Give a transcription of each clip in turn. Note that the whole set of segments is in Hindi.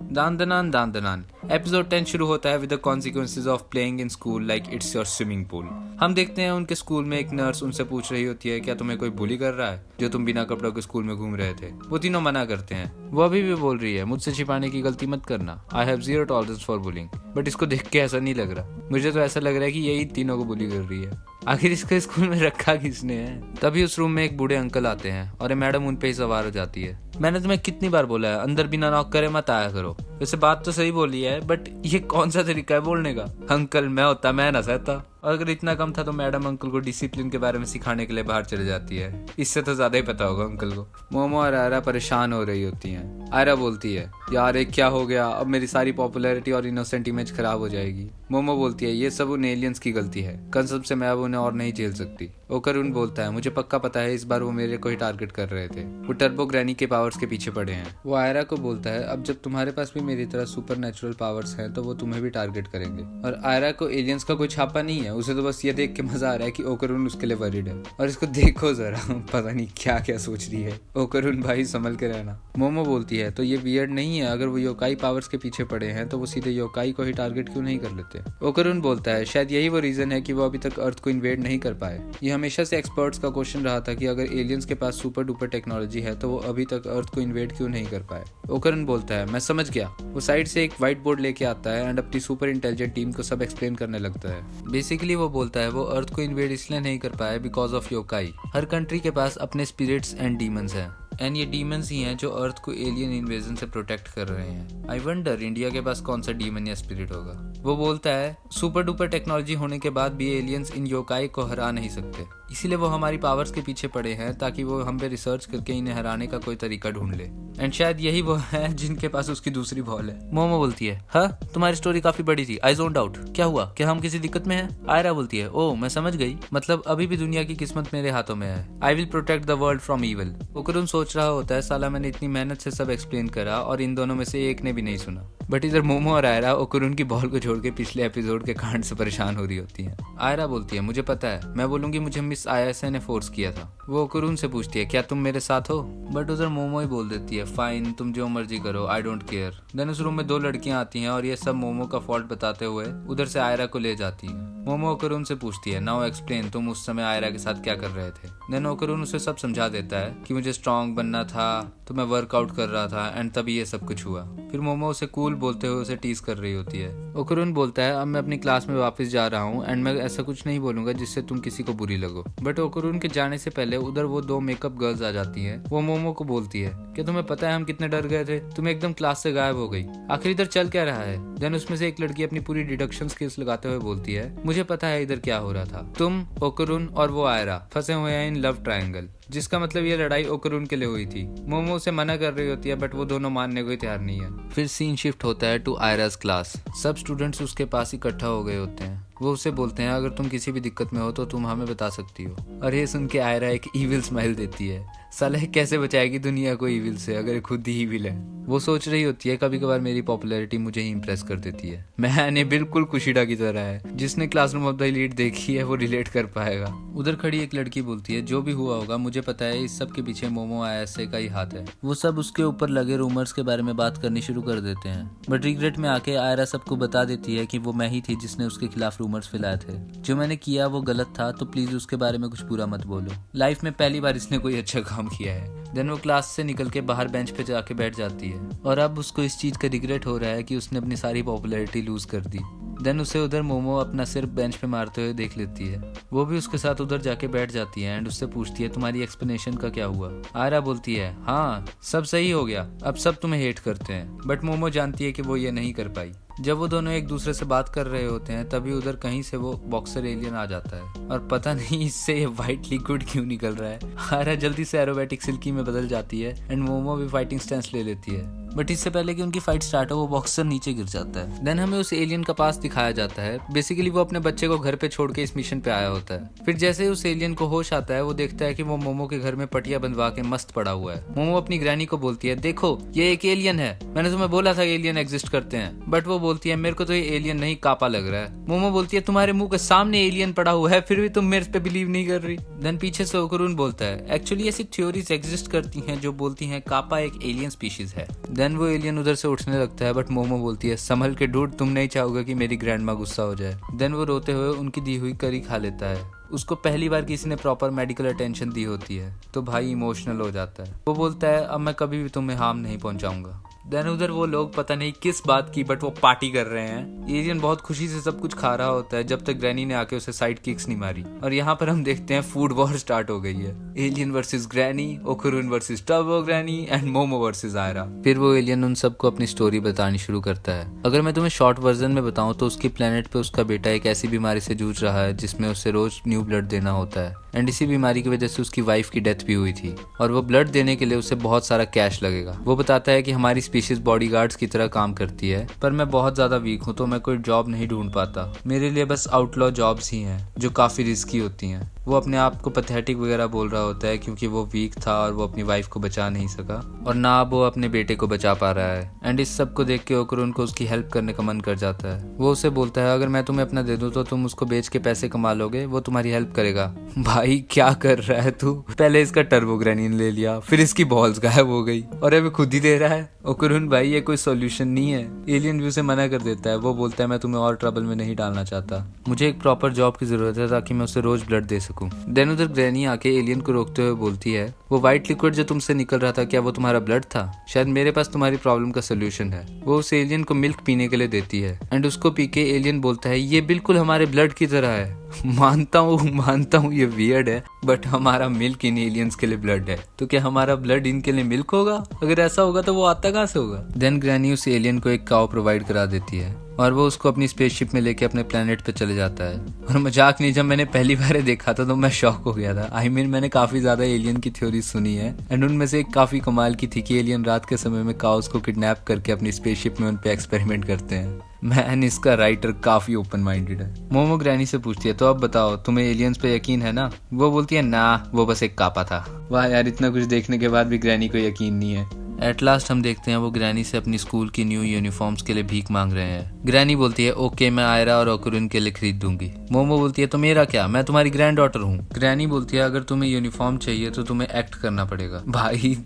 दान दनान दान दनान। एपिसोड 10 शुरू होता है with the consequences of playing in school like it's your swimming pool. हम देखते हैं उनके स्कूल में एक नर्स उनसे पूछ रही होती है, क्या तुम्हें कोई बुली कर रहा है जो तुम बिना कपड़ों के स्कूल में घूम रहे थे। वो तीनों मना करते हैं। वो अभी भी बोल रही है, मुझसे छिपाने की गलती मत करना, I have zero tolerance for bullying. But इसको देख के ऐसा नहीं लग रहा, मुझे तो ऐसा लग रहा है कि यही तीनों को बुली कर रही है। आखिर इसको स्कूल में रखा किसने है। तभी उस रूम में एक बूढ़े अंकल आते हैं और मैडम उन पे ही सवार हो जाती है। मैंने तुम्हें कितनी बार बोला है अंदर बिना नॉक करे मत आया करो। वैसे बात तो सही बोली है, बट ये कौन सा तरीका है बोलने का। अंकल मैं होता मैं ना सहता। और अगर इतना कम था तो मैडम अंकल को डिसिप्लिन के बारे में सिखाने के लिए बाहर चले जाती है। इससे तो ज्यादा ही पता होगा अंकल को। मोमो और आयरा परेशान हो रही होती हैं। आयरा बोलती है, यार एक क्या हो गया, अब मेरी सारी पॉपुलैरिटी और इनोसेंट इमेज खराब हो जाएगी। मोमो बोलती है, ये सब उन एलियंस की गलती है, कंसेप्ट से मैं अब उन्हें और नहीं झेल सकती। ओकरून बोलता है, मुझे पक्का पता है इस बार वो मेरे को ही टारगेट कर रहे थे, वो टर्बो ग्रैनी के पावर्स के पीछे पड़े हैं। वो आयरा को बोलता है, अब जब तुम्हारे पास भी मेरी तरह सुपर नेचुरल पावर्स हैं तो वो तुम्हें भी टारगेट करेंगे। और आयरा को एलियंस का कोई छापा नहीं है, उसे तो बस ये देख के मजा आ रहा है कि ओकरून उसके लिए वरीड है। और इसको देखो जरा, पता नहीं क्या क्या सोच रही है। ओकरून भाई संभल के रहना। मोमो बोलती है, तो ये वियर्ड नहीं है, अगर वो योकाई पावर्स के पीछे पड़े हैं तो वो सीधे योकाई को ही टारगेट क्यों नहीं कर लेते। ओकरून बोलता है, शायद यही वो रीजन है कि वो अभी तक अर्थ को इन्वेड नहीं कर पाए। ये हमेशा से एक्सपर्ट्स का क्वेश्चन रहा था कि अगर एलियंस के पास सुपर डुपर टेक्नोलॉजी है तो वो अभी तक अर्थ को इन्वेड क्यों नहीं कर पाए। ओकरून बोलता है, मैं समझ गया। वो साइड से एक व्हाइट बोर्ड लेके आता है एंड अपनी सुपर इंटेलिजेंट टीम को सब एक्सप्लेन करने लगता है। बेसिकली वो बोलता है वो अर्थ को इन्वेड इसलिए नहीं कर पाए because of yokai. Her country के पास अपने स्पिरिट्स एंड डीमंस हैं, एंड ये डीमंस ही हैं जो अर्थ को एलियन इन्वेजन से प्रोटेक्ट कर रहे हैं। आई वंडर इंडिया के पास कौन सा डीमन या स्पिरिट होगा। वो बोलता है, सुपर डुपर टेक्नोलॉजी होने के बाद भी एलियंस इन योकाई को हरा नहीं सकते, इसीलिए वो हमारी पावर्स के पीछे पड़े हैं ताकि वो हम पे रिसर्च करके इन्हें हराने का कोई तरीका ढूंढ ले। एंड शायद यही वो है जिनके पास उसकी दूसरी बॉल है। मोमो बोलती है, हाँ तुम्हारी स्टोरी काफी बड़ी थी, आई जोन्ड आउट, क्या हुआ, क्या हम किसी दिक्कत में हैं। आयरा बोलती है, ओ मैं समझ गई, मतलब अभी भी दुनिया की किस्मत मेरे हाथों में है। I will protect the world from evil. Okarun सोच रहा होता है, साला मैंने इतनी मेहनत से सब एक्सप्लेन करा और इन दोनों में से एक ने भी नहीं सुना। बट इधर मोमो और आयरा ओकरून की बॉल को छोड़ के पिछले एपिसोड के कांड से परेशान हो रही होती हैं। आयरा बोलती है, मुझे पता है, मैं बोलूंगी मुझे मिस आयासे ने फोर्स किया था। वो ओकरून से पूछती है, क्या तुम मेरे साथ हो। बट उधर मोमो ही बोल देती है, फाइन तुम जो मर्जी करो, आई डोंट केयर। देन उस रूम में दो लड़कियां आती हैं और ये सब मोमो का फॉल्ट बताते हुए उधर से आयरा को ले जाती है। मोमो ओकरून से पूछती है, नाउ एक्सप्लेन, तुम उस समय आयरा के साथ क्या कर रहे थे। देन ओकरून उसे सब समझा देता है कि मुझे स्ट्रांग बनना था तो मैं वर्कआउट कर रहा था एंड तभी ये सब कुछ हुआ। फिर मोमो उसे कूल बोलते हुए उसे टीज कर रही होती है। ओकरून बोलता है, अब मैं अपनी क्लास में वापस जा रहा हूँ एंड मैं ऐसा कुछ नहीं बोलूंगा जिससे तुम किसी को बुरी लगो। बट ओकरून के जाने से पहले उधर वो दो मेकअप गर्ल्स आ जाती हैं। वो मोमो को बोलती है, क्या तुम्हें पता है हम कितने डर गए थे, तुम एकदम क्लास से गायब हो गई, आखिर इधर चल क्या रहा है। देन उसमें से एक लड़की अपनी पूरी डिडक्शन स्किल्स लगाते हुए बोलती है, मुझे पता है इधर क्या हो रहा था, तुम ओकरून और वो आयरा फंसे हुए हैं इन लव ट्रायंगल, जिसका मतलब ये लड़ाई ओकरून के लिए हुई थी। मोमो उसे मना कर रही होती है बट वो दोनों मानने को ही तैयार नहीं है। फिर सीन शिफ्ट होता है टू आयराज क्लास। सब स्टूडेंट्स उसके पास इकट्ठा हो गए होते हैं। वो उसे बोलते हैं, अगर तुम किसी भी दिक्कत में हो तो तुम हमें बता सकती हो। और ये सुन के आयरा एक ईविल स्माइल देती है। साले कैसे बचाएगी दुनिया को ईविल से अगर खुद ही ईविल है। वो सोच रही होती है, कभी कभार मेरी पॉपुलैरिटी मुझे ही इंप्रेस कर देती है। मैंने बिल्कुल कुशीडा की तरह है, जिसने क्लासरूम ऑफ द एलीट देखी है वो रिलेट कर पाएगा। उधर खड़ी एक लड़की बोलती है, जो भी हुआ होगा मुझे पता है इस सब के पीछे मोमो आयासे का ही हाथ है। वो सब उसके ऊपर लगे रूमर्स के बारे में बात करनी शुरू कर देते हैं। बट रिग्रेट में आके आयरा सबको बता देती है कि वो मैं ही थी जिसने उसके खिलाफ रूमर्स फैलाए थे। जो मैंने किया वो गलत था, तो प्लीज उसके बारे में कुछ बुरा मत बोलो। लाइफ में पहली बार इसने कोई अच्छा काम किया है। देन वो क्लास से निकल के बाहर बेंच पे जाके बैठ जाती है और अब उसको इस चीज का रिग्रेट हो रहा है कि उसने अपनी सारी पॉपुलैरिटी लूज कर दी। देन उसे उधर मोमो अपना सिर बेंच पे मारते हुए देख लेती है। वो भी उसके साथ उधर जाके बैठ जाती है एंड उससे पूछती है, तुम्हारी एक्सप्लेनेशन का क्या हुआ। आयरा बोलती है, हाँ सब सही हो गया, अब सब तुम्हें हेट करते हैं। बट मोमो जानती है कि वो ये नहीं कर पाई। जब वो दोनों एक दूसरे से बात कर रहे होते हैं तभी उधर कहीं से वो बॉक्सर एलियन आ जाता है और पता नहीं इससे ये व्हाइट लिक्विड क्यों निकल रहा है। आयरा जल्दी से एरोबैटिक सिल्की में बदल जाती है एंड मोमो भी फाइटिंग स्टैंस ले लेती है। बट इससे पहले कि उनकी फाइट स्टार्ट हो वो बॉक्सर नीचे गिर जाता है। देन हमें उस एलियन का पास दिखाया जाता है। बेसिकली वो अपने बच्चे को घर पे छोड़ के इस मिशन पे आया होता है। फिर जैसे ही उस एलियन को होश आता है वो देखता है कि वो मोमो के घर में पटिया बंधवा के मस्त पड़ा हुआ है। मोमो अपनी ग्रैनी को बोलती है, देखो ये एक एलियन है, मैंने तुम्हें बोला था एलियन एग्जिस्ट करते हैं। बट वो बोलती है, मेरे को तो ये एलियन नहीं कापा लग रहा है। मोमो बोलती है, तुम्हारे मुंह के सामने एलियन पड़ा हुआ है फिर भी तुम मेरे पे बिलीव नहीं कर रही। देन पीछे से ओकरून बोलता है, एक्चुअली ऐसी थ्योरीज एग्जिस्ट करती हैं जो बोलती हैं कापा एक एलियन स्पीशीज है। देन वो एलियन उधर से उठने लगता है, बट मोमो बोलती है संभल के डूड, तुम नहीं चाहोगे कि मेरी ग्रैंड माँ गुस्सा हो जाए। देन वो रोते हुए उनकी दी हुई करी खा लेता है। उसको पहली बार किसी ने प्रॉपर मेडिकल अटेंशन दी होती है, तो भाई इमोशनल हो जाता है। वो बोलता है अब मैं कभी भी तुम्हें हार्म नहीं पहुंचाऊंगा। देन उधर वो लोग पता नहीं किस बात की बट वो पार्टी कर रहे हैं। एलियन बहुत खुशी से सब कुछ खा रहा होता है जब तक ग्रैनी ने आके उसे साइड किक्स नहीं मारी। और यहाँ पर हम देखते हैं फूड वॉर स्टार्ट हो गई है। Alien versus granny, Okarun versus turbo granny and Momo versus Aira. फिर वो एलियन उन सबको अपनी स्टोरी बतानी शुरू करता है। अगर मैं तुम्हें शॉर्ट वर्जन में बताऊं तो उसकी प्लेनेट पे उसका बेटा एक ऐसी बीमारी से जूझ रहा है जिसमें उसे रोज न्यू ब्लड देना होता है। एंड इसी बीमारी की वजह से उसकी वाइफ की डेथ भी हुई थी और वो ब्लड देने के लिए उसे बहुत सारा कैश लगेगा। वो बताता है कि हमारी स्पीशीज बॉडीगार्ड्स की तरह काम करती है, पर मैं बहुत ज्यादा वीक हूँ तो मैं कोई जॉब नहीं ढूंढ पाता। मेरे लिए बस आउटलॉ जॉब्स ही हैं जो काफी रिस्की होती हैं। वो अपने आप को पैथेटिक वगैरह बोल रहा होता है क्योंकि वो वीक था और वो अपनी वाइफ को बचा नहीं सका और ना वो अपने बेटे को बचा पा रहा है। एंड इस सब को देख के ओकुरुन को उसकी हेल्प करने का मन कर जाता है। वो उसे बोलता है अगर मैं तुम्हें अपना दे दूं तो तुम उसको बेच के पैसे कमा लोगे, वो तुम्हारी हेल्प करेगा। भाई क्या कर रहा है तू? पहले इसका टर्बो ग्रैनी ने ले लिया, फिर इसकी बॉल्स गायब हो गई और अभी खुद ही दे रहा है। ओकुरुन भाई ये कोई सॉल्यूशन नहीं है। एलियन भी उसे मना कर देता है। वो बोलता है मैं तुम्हें और ट्रबल में नहीं डालना चाहता, मुझे एक प्रॉपर जॉब की जरूरत है ताकि मैं उसे रोज ब्लड दे सकूं। देन उधर ग्रैनी आके एलियन को रोकते हुए बोलती है वो व्हाइट लिक्विड जो तुमसे निकल रहा था क्या वो तुम्हारा ब्लड था? शायद मेरे पास तुम्हारी प्रॉब्लम का सोल्यूशन है। वो उस एलियन को मिल्क पीने के लिए देती है एंड उसको पी के एलियन बोलता है ये बिल्कुल हमारे ब्लड की तरह है। मानता हूँ ये वियर्ड है बट हमारा मिल्क इन एलियंस के लिए ब्लड है, तो क्या हमारा ब्लड इनके लिए मिल्क होगा? अगर ऐसा होगा तो वो आता कहाँ से होगा? देन ग्रैनी उस एलियन को एक काऊ प्रोवाइड करा देती है और वो उसको अपनी स्पेसशिप में लेके अपने प्लेनेट पे चले जाता है। और मजाक नहीं, जब मैंने पहली बार देखा था तो मैं शॉक हो गया था। I mean, मैंने काफी ज्यादा एलियन की थ्योरी सुनी है एंड उनमें से एक काफी कमाल की थी कि एलियन रात के समय में काउस को किडनैप करके अपनी स्पेसशिप में उन पे एक्सपेरिमेंट करते हैं। मैन इसका राइटर काफी ओपन माइंडेड है। मोमो ग्रैनी से पूछती है तो अब बताओ तुम्हें एलियंस पे यकीन है ना? वो बोलती है ना, वो बस एक कापा था। वाह यार, इतना कुछ देखने के बाद भी ग्रैनी को यकीन नहीं है। एट लास्ट हम देखते हैं वो ग्रैनी से अपनी स्कूल की न्यू यूनिफॉर्म्स के लिए भीख मांग रहे हैं। ग्रैनी बोलती है ओके मैं आयरा और ओकुरुन के लिए खरीद दूंगी। मोमो बोलती है तो मेरा क्या, मैं तुम्हारी ग्रैंड डॉटर हूँ। ग्रैनी बोलती है अगर तुम्हें यूनिफॉर्म चाहिए तो तुम्हें एक्ट करना पड़ेगा। भाई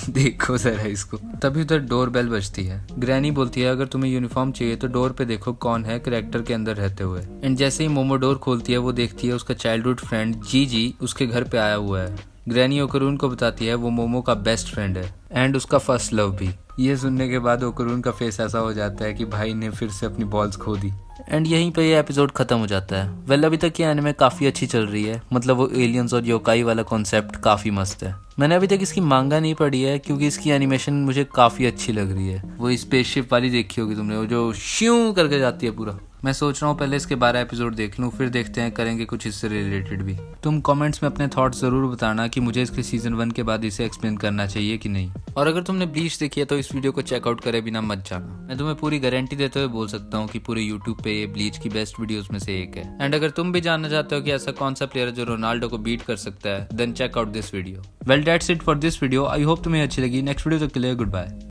देखो जरा इसको। तभी उधर डोर बेल बजती है। ग्रैनी बोलती है अगर तुम्हें यूनिफॉर्म चाहिए तो डोर पे देखो कौन है कैरेक्टर के अंदर रहते हुए। एंड जैसे ही मोमो डोर खोलती है वो देखती है उसका चाइल्डहुड फ्रेंड जी उसके घर पे आया हुआ है। ग्रैनी ओकुरुन को बताती है वो मोमो का बेस्ट फ्रेंड है एंड उसका फर्स्ट लव भी। ये सुनने के बाद ओकुरुन का फेस ऐसा हो जाता है कि भाई ने फिर से अपनी बॉल्स खो दी। एंड यहीं पे ये एपिसोड खत्म हो जाता है। वेल अभी तक ये एनिमे काफी अच्छी चल रही है, मतलब वो एलियंस और योकाई वाला कॉन्सेप्ट काफी मस्त है। मैंने अभी तक इसकी मांगा नहीं पढ़ी है क्योंकि इसकी एनिमेशन मुझे काफी अच्छी लग रही है। वो स्पेसशिप वाली देखी होगी तुमने, वो जो श्यूं करके जाती है पूरा। मैं सोच रहा हूँ पहले इसके 12 एपिसोड देख लूँ, फिर देखते हैं करेंगे कुछ इससे रिलेटेड भी। तुम कमेंट्स में अपने थॉट्स जरूर बताना कि मुझे इसके सीजन 1 के बाद इसे एक्सप्लेन करना चाहिए कि नहीं। और अगर तुमने ब्लीच देखी है तो इस वीडियो को चेकआउट करे बिना मत जाना। मैं तुम्हें पूरी गारंटी देते हुए बोल सकता हूँ कि पूरे यूट्यूब पे ये ब्लीच की बेस्ट वीडियोस में से एक है। एंड अगर तुम भी जानना चाहते हो कि ऐसा कौन सा प्लेयर है जो रोनाल्डो को बीट कर सकता है, then check out this video. Well that's it for this video. I hope तुम्हें अच्छी लगी। नेक्स्ट वीडियो तक के लिए गुड बाय।